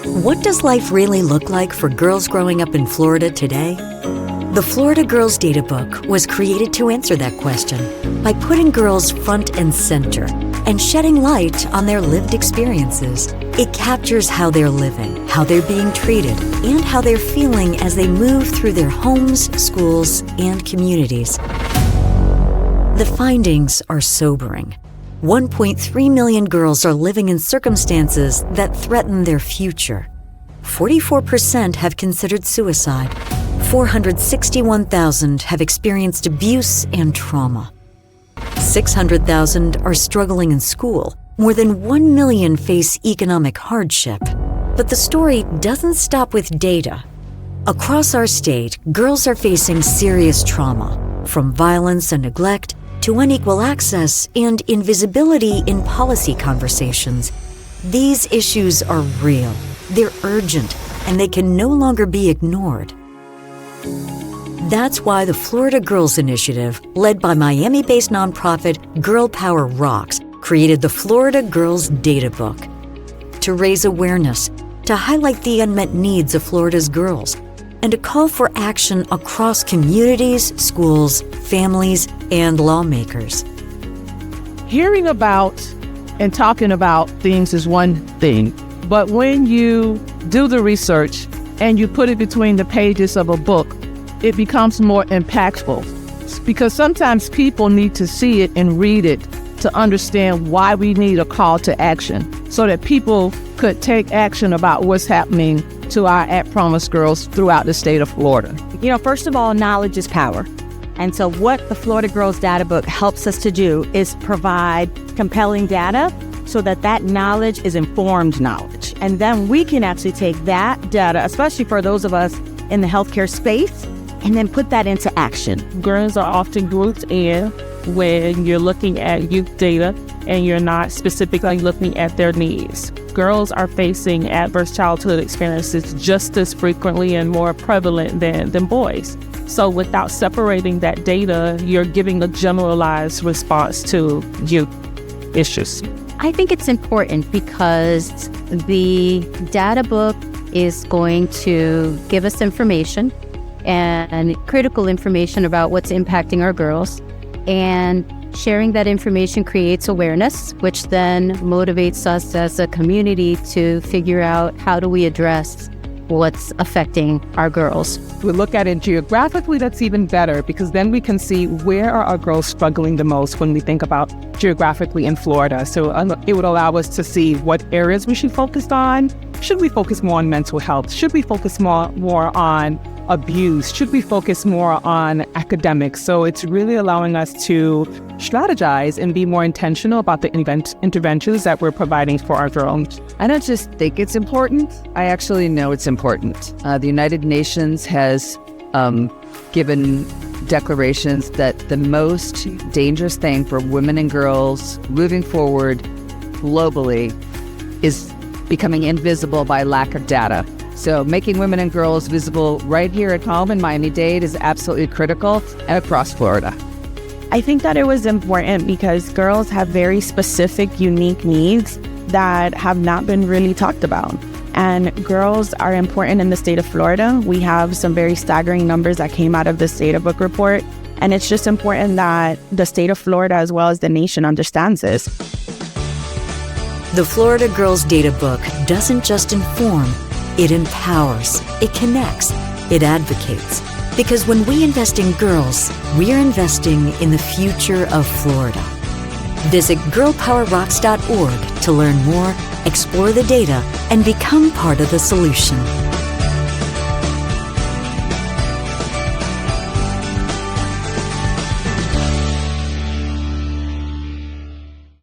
What does life really look like for girls growing up in Florida today? The Florida Girls Databook was created to answer that question by putting girls front and center and shedding light on their lived experiences. It captures how they're living, how they're being treated, and how they're feeling as they move through their homes, schools, and communities. The findings are sobering. 1.3 million girls are living in circumstances that threaten their future. 44% have considered suicide. 461,000 have experienced abuse and trauma. 600,000 are struggling in school. More than 1 million face economic hardship. But the story doesn't stop with data. Across our state, girls are facing serious trauma, from violence and neglect to unequal access and invisibility in policy conversations. These issues are real, they're urgent, and they can no longer be ignored. That's why the Florida Girls Initiative, led by Miami-based nonprofit Girl Power Rocks, created the Florida Girls Databook to raise awareness, to highlight the unmet needs of Florida's girls, and to call for action across communities, schools, families, and lawmakers. Hearing about and talking about things is one thing, but when you do the research and you put it between the pages of a book, it becomes more impactful. Because sometimes people need to see it and read it to understand why we need a call to action, so that people could take action about what's happening to our at-promise girls throughout the state of Florida. First of all, knowledge is power. And so what the Florida Girls Databook helps us to do is provide compelling data so that that knowledge is informed knowledge. And then we can actually take that data, especially for those of us in the healthcare space, and then put that into action. Girls are often grouped in when you're looking at youth data and you're not specifically looking at their needs. Girls are facing adverse childhood experiences just as frequently and more prevalent than boys. So without separating that data, you're giving a generalized response to youth issues. I think it's important because the data book is going to give us information and critical information about what's impacting our girls. And sharing that information creates awareness, which then motivates us as a community to figure out how do we address what's affecting our girls. We look at it geographically, that's even better, because then we can see where are our girls struggling the most when we think about geographically in Florida. So it would allow us to see what areas we should focus on. Should we focus more on mental health? Should we focus more on abuse? Should we focus more on academics? So it's really allowing us to strategize and be more intentional about the interventions that we're providing for our girls. I don't just think it's important, I actually know it's important. The United Nations has given declarations that the most dangerous thing for women and girls moving forward globally is becoming invisible by lack of data. So making women and girls visible right here at home in Miami-Dade is absolutely critical, and across Florida. I think that it was important because girls have very specific, unique needs that have not been really talked about. And girls are important in the state of Florida. We have some very staggering numbers that came out of this Databook report. And it's just important that the state of Florida, as well as the nation, understands this. The Florida Girls Databook doesn't just inform, it empowers, it connects, it advocates. Because when we invest in girls, we're investing in the future of Florida. Visit girlpowerrocks.org to learn more, explore the data, and become part of the solution.